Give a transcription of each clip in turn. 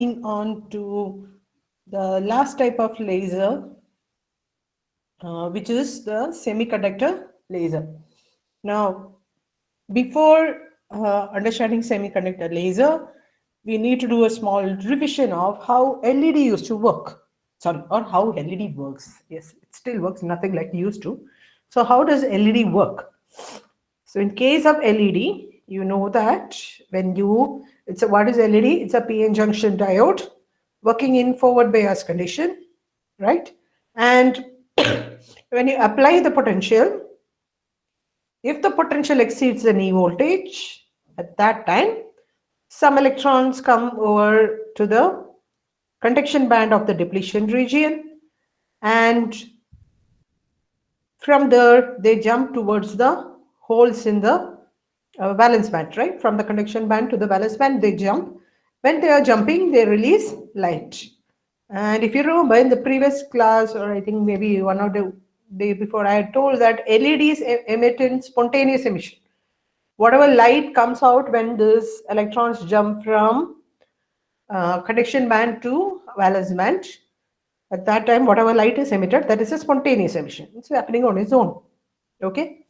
on to the last type of laser, which is the semiconductor laser. Now, before understanding semiconductor laser, we need to do a small revision of how LED used to work. Sorry, or how LED works. Yes, it still works, nothing like it used to. So how does LED work? So in case of LED, you know that when what is LED? It's a PN junction diode working in forward bias condition, right? And when you apply the potential, if the potential exceeds the knee voltage, at that time, some electrons come over to the conduction band of the depletion region, and from there they jump towards the holes in the valence band, right? From the conduction band to the valence band, they jump. When they are jumping, they release light. And if you remember in the previous class, or I think maybe one of the day before, I had told that LEDs emit in spontaneous emission. Whatever light comes out when these electrons jump from conduction band to valence band, at that time, whatever light is emitted, that is a spontaneous emission. It's happening on its own. Okay.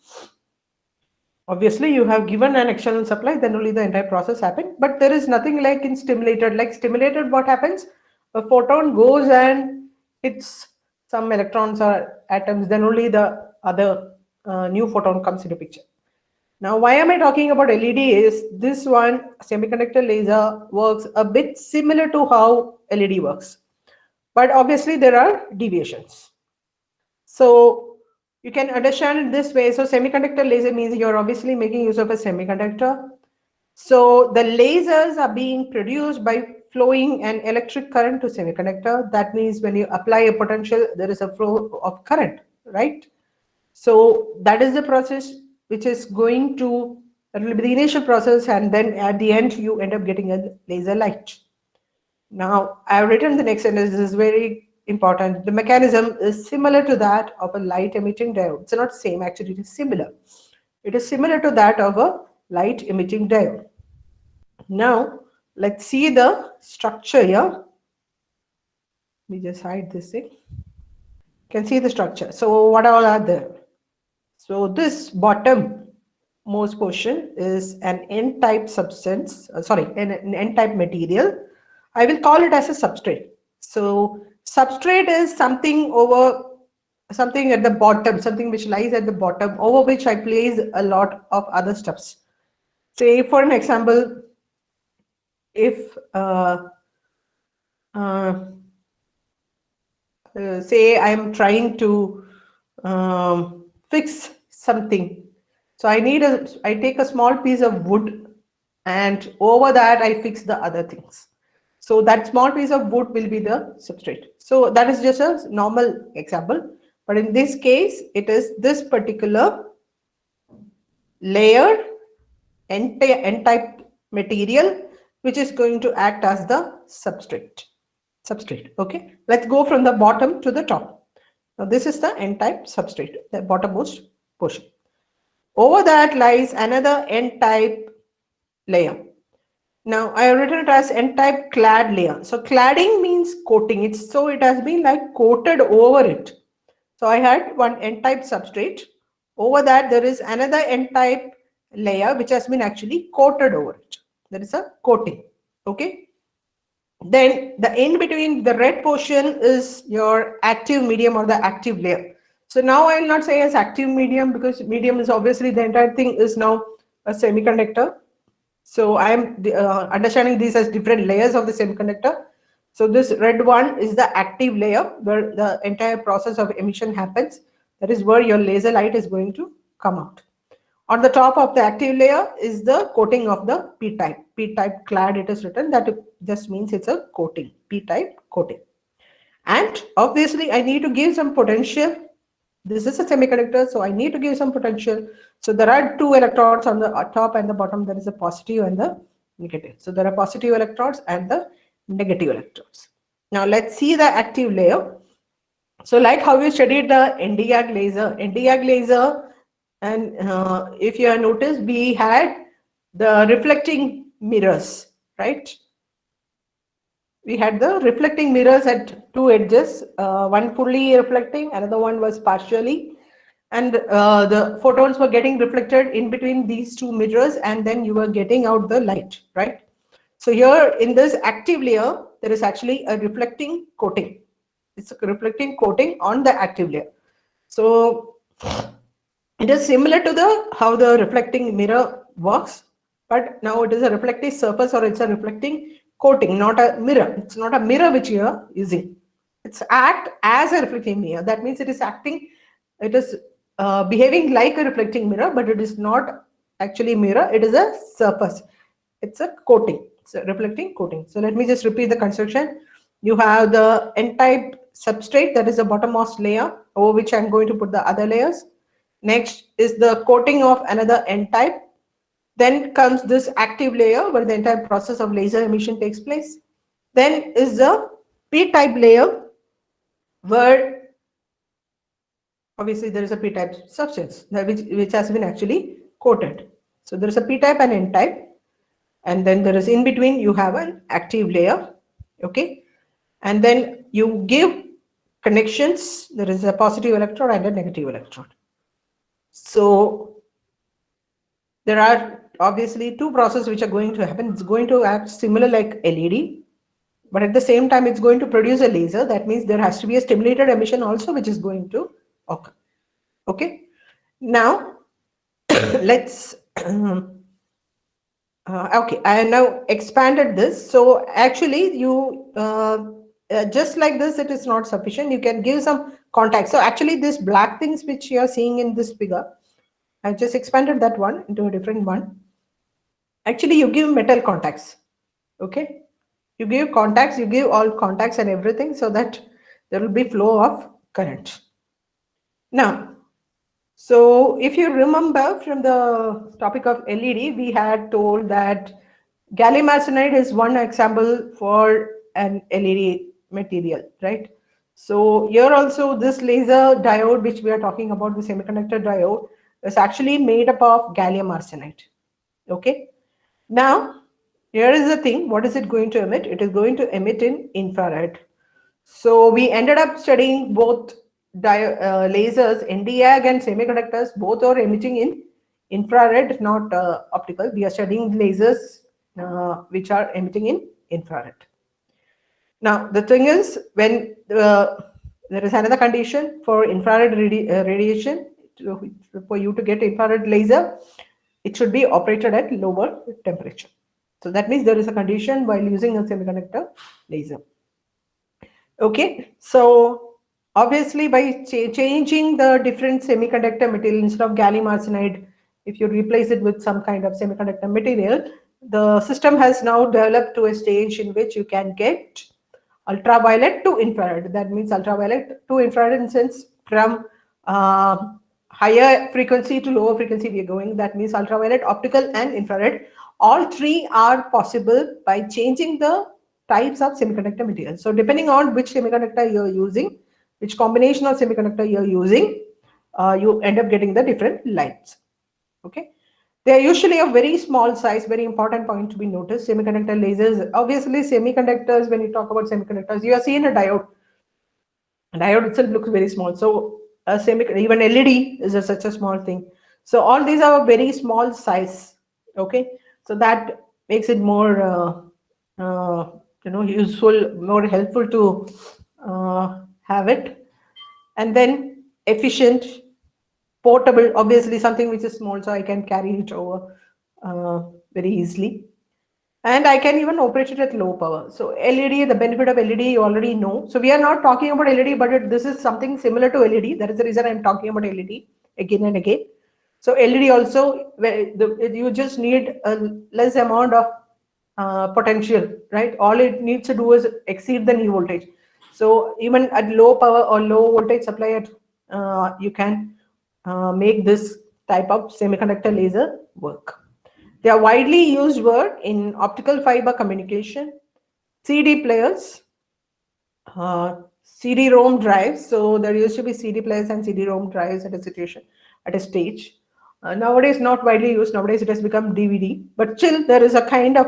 Obviously, you have given an external supply, then only the entire process happens. But there is nothing like in stimulated. Like stimulated, what happens? A photon goes and hits some electrons or atoms, then only the other new photon comes into picture. Now, why am I talking about LED is this one semiconductor laser works a bit similar to how LED works. But obviously, there are deviations. So you can understand it this way. So semiconductor laser means you're obviously making use of a semiconductor. So the lasers are being produced by flowing an electric current to semiconductor. That means when you apply a potential, there is a flow of current, right? So that is the process which is going to, that will be the initial process, and then at the end you end up getting a laser light. Now I've written the next sentence. This is very important. The mechanism is similar to that of a light emitting diode. It's not same, actually it is similar. It is similar to that of a light emitting diode. Now let's see the structure here. Let me just hide this thing. You can see the structure. So what all are there? So this bottom most portion is an N-type substance, an N-type material. I will call it as a substrate. So substrate is something at the bottom, something which lies at the bottom, over which I place a lot of other stuffs. Say for an example, if say I'm trying to fix something. So I take a small piece of wood, and over that I fix the other things. So that small piece of wood will be the substrate. So that is just a normal example. But in this case, it is this particular layer, N-type material, which is going to act as the substrate. Okay. Let's go from the bottom to the top. Now this is the N-type substrate, the bottommost portion. Over that lies another N-type layer. Now I have written it as N-type clad layer. So cladding means coating. It has been like coated over it. So I had one N-type substrate. Over that there is another N-type layer which has been actually coated over it. There is a coating. Okay. Then the in between, the red portion is your active medium or the active layer. So now I will not say as active medium, because medium is obviously the entire thing is now a semiconductor. So I am understanding these as different layers of the semiconductor. So this red one is the active layer where the entire process of emission happens. That is where your laser light is going to come out. On the top of the active layer is the coating of the P-type. P-type clad, it is written. That just means it's a coating, P-type coating. And obviously I need to give some potential. This is a semiconductor, so I need to give some potential. So there are two electrodes on the top and the bottom. There is a positive and the negative. So there are positive electrodes and the negative electrodes. Now let's see the active layer. So like how we studied the Nd:YAG laser, and if you have noticed, we had the reflecting mirrors, right? we had the reflecting mirrors at two edges, one fully reflecting, another one was partially, and the photons were getting reflected in between these two mirrors, and then you were getting out the light, right? So here in this active layer, there is actually a reflecting coating. It's a reflecting coating on the active layer. So it is similar to the how the reflecting mirror works, but now it is a reflective surface, or it's a reflecting coating, not a mirror. It's not a mirror which you are using. It's act as a reflecting mirror. That means it is acting, it is behaving like a reflecting mirror, but it is not actually mirror. It is a surface. It's a coating. It's a reflecting coating. So let me just repeat the construction. You have the N-type substrate, that is the bottommost layer, over which I'm going to put the other layers. Next is the coating of another N-type. Then comes this active layer where the entire process of laser emission takes place. Then is the P-type layer where obviously there is a P-type substance which has been actually coated. So there is a P-type and N-type, and then there is in between you have an active layer, okay, and then you give connections. There is a positive electrode and a negative electrode. So there are obviously two processes which are going to happen. It's going to act similar like LED, but at the same time it's going to produce a laser. That means there has to be a stimulated emission also which is going to occur. Okay, now let's okay, I now expanded this. So actually you just like this, it is not sufficient. You can give some contact. So actually this black things which you are seeing in this figure, I just expanded that one into a different one. Actually you give metal contacts, okay? You give contacts, you give all contacts and everything, so that there will be flow of current. Now, so if you remember from the topic of LED, we had told that gallium arsenide is one example for an LED material, right? So here also this laser diode which we are talking about, the semiconductor diode, is actually made up of gallium arsenide. Okay. Now, here is the thing. What is it going to emit? It is going to emit in infrared. So we ended up studying both lasers, Nd:YAG and semiconductors. Both are emitting in infrared, not optical. We are studying lasers which are emitting in infrared. Now, the thing is, when there is another condition for infrared radiation, for you to get infrared laser, it should be operated at lower temperature. So that means there is a condition while using a semiconductor laser. Okay, so obviously by changing the different semiconductor material, instead of gallium arsenide, if you replace it with some kind of semiconductor material, the system has now developed to a stage in which you can get ultraviolet to infrared. That means ultraviolet to infrared in sense from higher frequency to lower frequency we are going. That means ultraviolet, optical and infrared. All three are possible by changing the types of semiconductor material. So depending on which semiconductor you're using, which combination of semiconductor you're using, you end up getting the different lights. Okay. They are usually of very small size. Very important point to be noticed. Semiconductor lasers. Obviously, semiconductors, when you talk about semiconductors, you are seeing a diode. A diode itself looks very small. So even LED is such a small thing. So all these are very small size. Okay. So that makes it more useful, more helpful to have it. And then efficient, portable, obviously something which is small, so I can carry it over very easily. And I can even operate it at low power. So LED, the benefit of LED you already know. So we are not talking about LED, but this is something similar to LED. That is the reason I'm talking about LED again and again. So LED also, you just need a less amount of potential, right? All it needs to do is exceed the knee voltage. So even at low power or low voltage supply, you can make this type of semiconductor laser work. They are widely used word in optical fiber communication, CD players, CD-ROM drives. So there used to be CD players and CD-ROM drives at a stage. Nowadays, not widely used. Nowadays, it has become DVD. But still, there is a kind of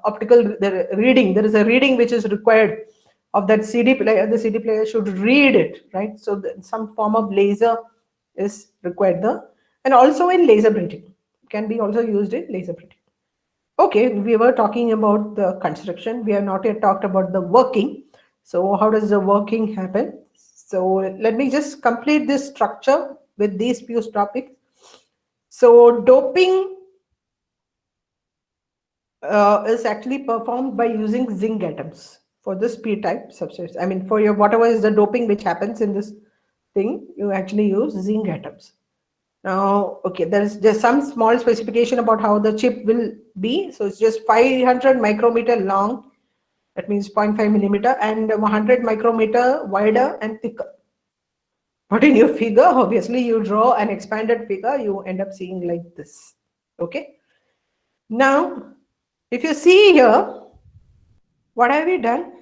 optical the reading. There is a reading which is required of that CD player. The CD player should read it, right? So some form of laser is required there, and also in laser printing can be also used in laser printing. Okay, we were talking about the construction. We have not yet talked about the working. So how does the working happen? So let me just complete this structure with these few topics. So doping is actually performed by using zinc atoms for this p-type substrate. I mean, for your whatever is the doping which happens in this thing, you actually use zinc atoms. Now, okay, there is just some small specification about how the chip will be. So it's just 500 micrometer long, that means 0.5 millimeter, and 100 micrometer wider and thicker. But in your figure, obviously, you draw an expanded figure, you end up seeing like this. Okay. Now, if you see here, what have we done?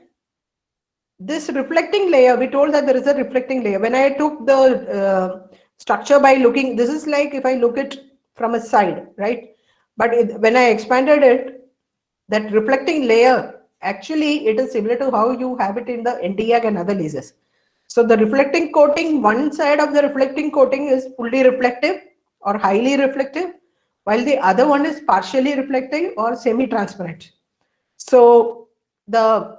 This reflecting layer, we told that there is a reflecting layer. When I took the structure by looking, this is like if I look it from a side, right? But when I expanded it, that reflecting layer, actually it is similar to how you have it in the NDAG and other lasers. So the reflecting coating, one side of the reflecting coating is fully reflective or highly reflective, while the other one is partially reflective or semi-transparent. So the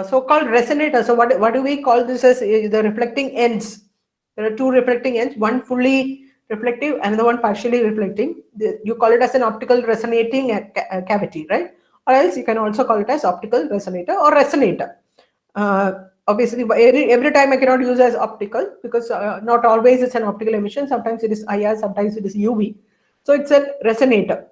so-called resonator. So what do we call this as the reflecting ends? There are two reflecting ends, one fully reflective, another one partially reflecting. You call it as an optical resonating cavity, right? Or else you can also call it as optical resonator or resonator. Obviously, every time I cannot use as optical because not always it's an optical emission. Sometimes it is IR, sometimes it is UV. So it's a resonator.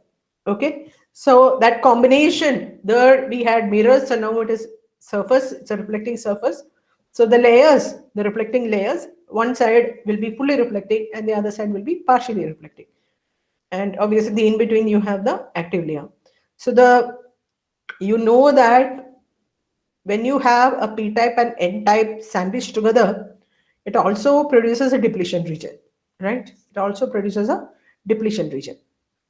Okay, so that combination, there we had mirrors, so now it is surface, it's a reflecting surface. So the layers, the reflecting layers, one side will be fully reflecting and the other side will be partially reflecting. And obviously the in between you have the active layer. So you know that when you have a p-type and n-type sandwiched together, it also produces a depletion region, right? It also produces a depletion region.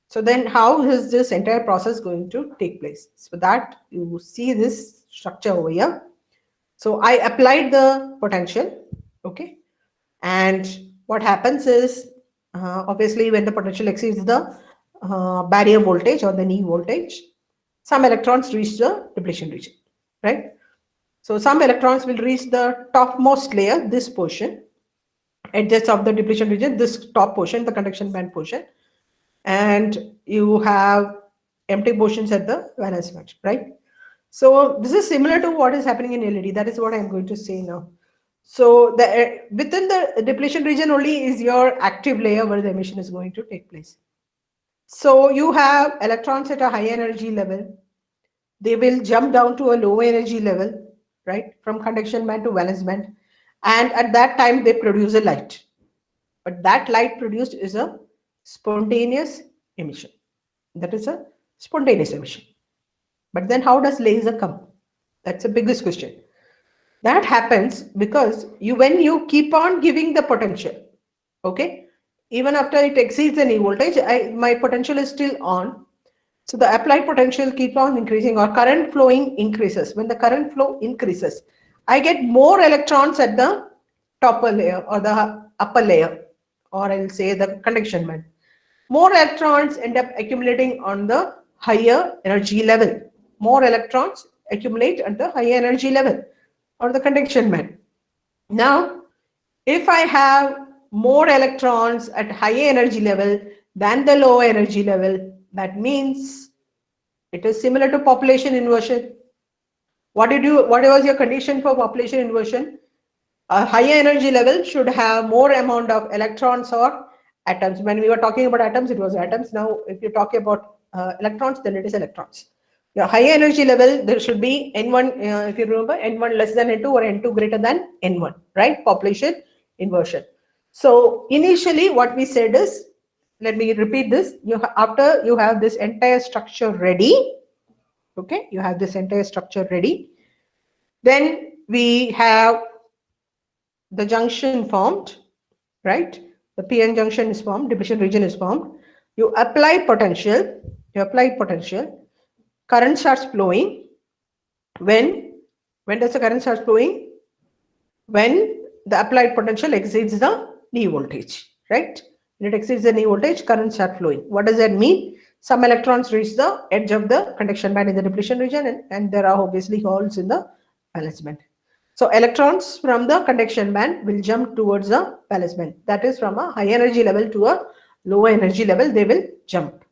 So then how is this entire process going to take place? So that you see this structure over here. So I applied the potential, okay? And what happens is, obviously when the potential exceeds the barrier voltage or the knee voltage, some electrons reach the depletion region, right? So some electrons will reach the topmost layer, this portion, edges of the depletion region, this top portion, the conduction band portion, and you have empty portions at the valence band, right? So this is similar to what is happening in LED. That is what I'm going to say now. So within the depletion region only is your active layer where the emission is going to take place. So you have electrons at a high energy level. They will jump down to a low energy level, right? From conduction band to valence band. And at that time, they produce a light. But that light produced is a spontaneous emission. That is a spontaneous emission. But then how does laser come? That's the biggest question. That happens because when you keep on giving the potential, okay, even after it exceeds any voltage, my potential is still on. So the applied potential keeps on increasing or current flowing increases. When the current flow increases, I get more electrons at the topper layer or the upper layer, or I'll say the conduction band. More electrons end up accumulating on the higher energy level. More electrons accumulate at the higher energy level or the conduction band. Now, if I have more electrons at higher energy level than the lower energy level, that means it is similar to population inversion. What was your condition for population inversion? A higher energy level should have more amount of electrons or atoms. When we were talking about atoms, it was atoms. Now, if you talk about electrons, then it is electrons. Your higher energy level, there should be N1, if you remember, N1 less than N2 or N2 greater than N1, right? Population inversion. So initially what we said is, let me repeat this. After you have this entire structure ready, okay, you have this entire structure ready, then we have the junction formed, right? The PN junction is formed, depletion region is formed. You apply potential, current starts flowing. When does the current start flowing? When the applied potential exceeds the knee voltage, right? When it exceeds the knee voltage, current start flowing. What does that mean? Some electrons reach the edge of the conduction band in the depletion region, and there are obviously holes in the valence band. So electrons from the conduction band will jump towards the valence band. That is, from a high energy level to a low energy level, they will jump.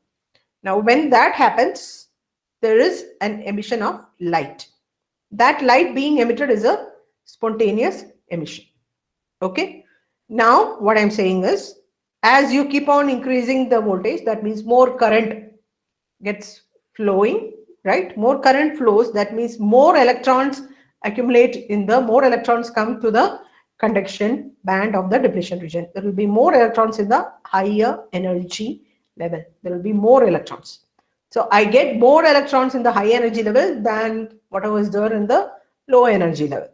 Now, when that happens, there is an emission of light. That light being emitted is a spontaneous emission. Okay. Now, what I'm saying is, as you keep on increasing the voltage, that means more current gets flowing, right? More current flows, that means more electrons accumulate in the, more electrons come to the conduction band of the depletion region. There will be more electrons in the higher energy level. There will be more electrons. So I get more electrons in the high energy level than whatever is there in the low energy level.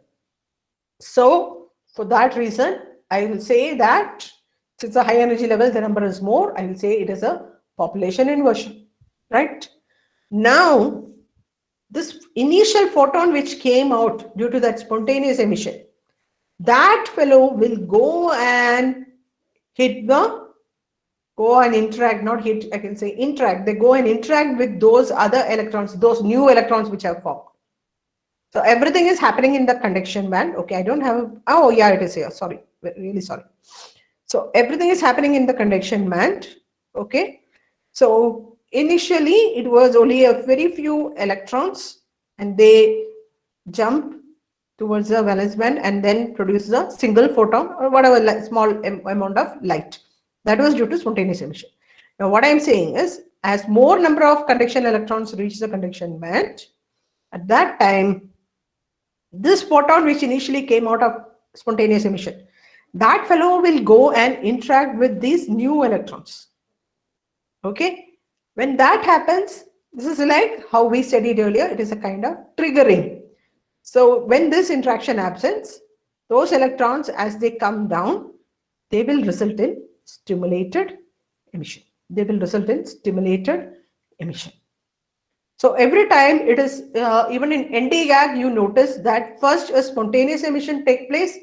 So for that reason, I will say that since the high energy level, the number is more, I will say it is a population inversion, right? Now, this initial photon which came out due to that spontaneous emission, that fellow will go and hit the, go and interact, not hit, I can say interact, they go and interact with those other electrons, those new electrons which have formed. So everything is happening in the conduction band. Okay, I don't have, oh yeah, it is here, sorry, really sorry. So everything is happening in the conduction band. Okay, so initially it was only a very few electrons and they jump towards the valence band and then produce a single photon or whatever small amount of light. That was due to spontaneous emission. Now what I'm saying is, as more number of conduction electrons reach the conduction band, at that time, this photon which initially came out of spontaneous emission, that fellow will go and interact with these new electrons. Okay, when that happens, this is like how we studied earlier, it is a kind of triggering. So when this interaction happens, those electrons as they come down, they will result in stimulated emission. They will result in stimulated emission. So every time it is, even in ND-GAG, you notice that first a spontaneous emission take place,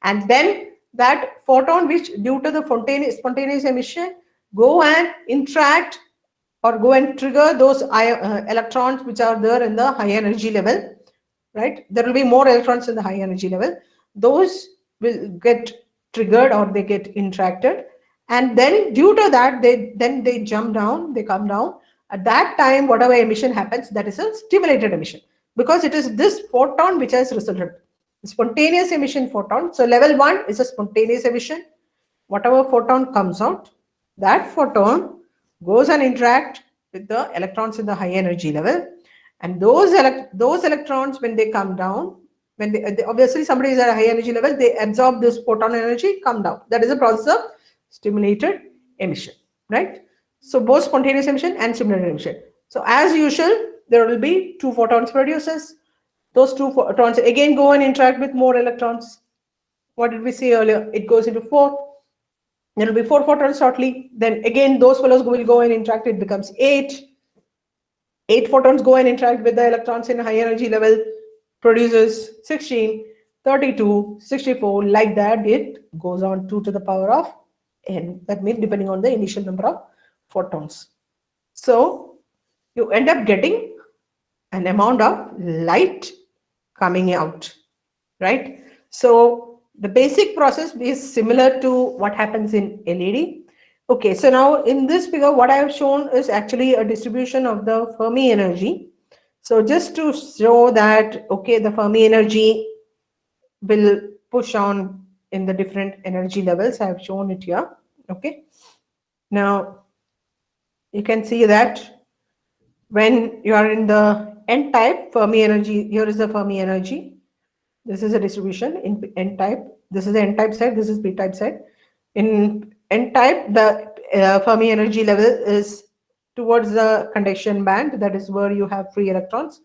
and then that photon which due to the spontaneous emission go and interact or go and trigger those electrons which are there in the high energy level, right? There will be more electrons in the high energy level. Those will get triggered or they get interacted, and then due to that they jump down, they come down. At that time, whatever emission happens, that is a stimulated emission, because it is this photon which has resulted. Spontaneous emission photon. So level 1 is a spontaneous emission. Whatever photon comes out, that photon goes and interact with the electrons in the high energy level. And those electrons, when they come down, when they obviously somebody is at a high energy level, they absorb this photon energy, come down. That is a process of stimulated emission, right? So both spontaneous emission and stimulated emission. So as usual, there will be 2 photons produces. Those 2 photons again go and interact with more electrons. What did we see earlier? It goes into 4. There will be 4 photons shortly. Then again, those fellows will go and interact. It becomes 8. 8 photons go and interact with the electrons in a high energy level, produces 16, 32, 64. Like that, it goes on 2 to the power of n. That means depending on the initial number of photons. So you end up getting an amount of light coming out, right? So the basic process is similar to what happens in LED. Okay, so now in this figure, what I have shown is actually a distribution of the Fermi energy. So just to show that, okay, the Fermi energy will push on in the different energy levels. I have shown it here. Okay. Now, you can see that when you are in the N-type Fermi energy, here is the Fermi energy. This is a distribution in N-type. This is the N-type side. This is P-type side. In N-type, the Fermi energy level is towards the conduction band. That is where you have free electrons.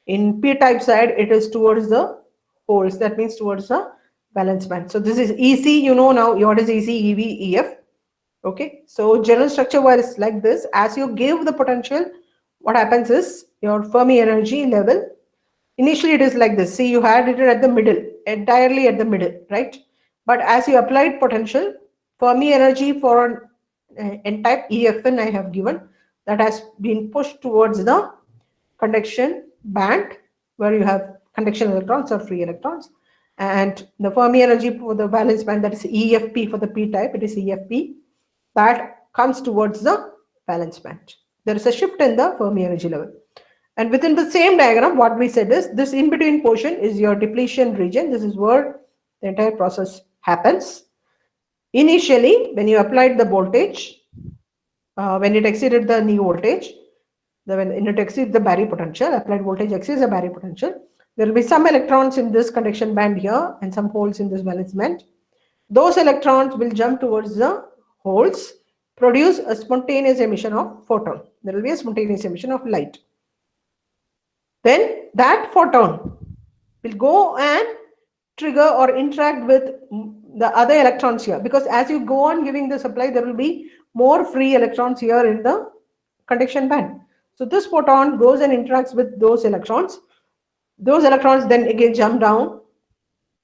In P-type side, it is towards the holes. That means towards the valence band. So this is EC. You know now what is EC, EV, EF. Okay. So general structure was like this. As you give the potential, what happens is your Fermi energy level, initially it is like this. See, you had it at the middle, entirely at the middle, right? But as you applied potential, Fermi energy for an n-type EFN I have given, that has been pushed towards the conduction band, where you have conduction electrons or free electrons, and the Fermi energy for the valence band, that is EFP for the p-type, it is EFP, that comes towards the valence band. There is a shift in the Fermi energy level. And within the same diagram, what we said is this in between portion is your depletion region. This is where the entire process happens. Initially, when you applied the voltage, when it exceeded the knee voltage, when it exceeds the Barry potential, applied voltage exceeds the Barry potential, there will be some electrons in this conduction band here and some holes in this valence band. Those electrons will jump towards the holes, produce a spontaneous emission of photon. There will be a spontaneous emission of light. Then that photon will go and trigger or interact with the other electrons here, because as you go on giving the supply, there will be more free electrons here in the conduction band. So this photon goes and interacts with those electrons. Those electrons then again jump down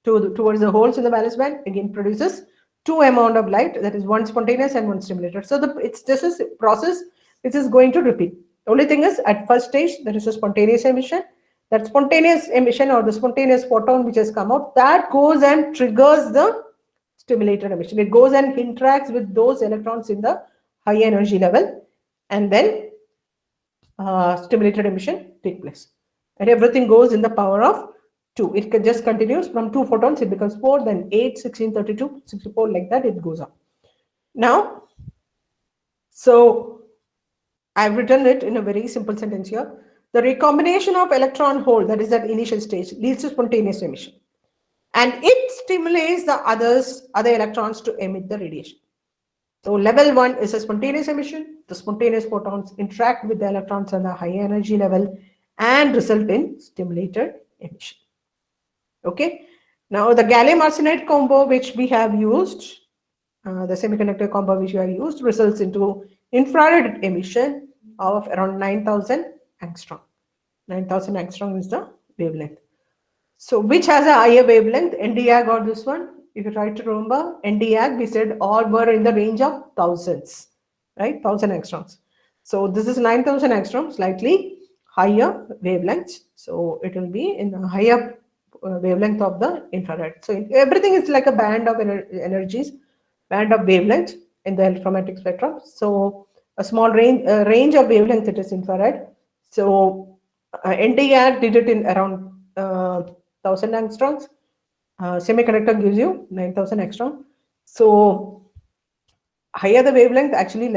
towards the holes in the valence band, again produces two amount of light, that is one spontaneous and one stimulated. So it's just a process which is going to repeat. The only thing is, at first stage there is a spontaneous emission. That spontaneous emission or the spontaneous photon which has come out, that goes and triggers the stimulated emission. It goes and interacts with those electrons in the high energy level, and then stimulated emission take place. And everything goes in the power of 2. It just continues from 2 photons, it becomes 4, then 8, 16, 32, 64, like that it goes up. Now, so I've written it in a very simple sentence here. The recombination of electron hole, that is at initial stage, leads to spontaneous emission. And it stimulates the other electrons to emit the radiation. So level 1 is a spontaneous emission. The spontaneous photons interact with the electrons on the high energy level and result in stimulated emission. Okay. Now the gallium arsenide combo which we have used, the semiconductor combo which we have used, results into infrared emission of around 9,000 angstrom. 9,000 angstrom is the wavelength. So which has a higher wavelength, Nd:YAG or this one? If you try to remember, Nd:YAG we said all were in the range of thousands, right? 1,000 angstroms. So this is 9,000 angstrom, slightly higher wavelength. So it will be in a higher wavelength of the infrared. So everything is like a band of energies, band of wavelength in the electromagnetic spectrum. So a small range of wavelength, it is infrared. So Nd:YAG did it in around 1,000 angstroms. Semiconductor gives you 9,000 angstrom. So higher the wavelength, actually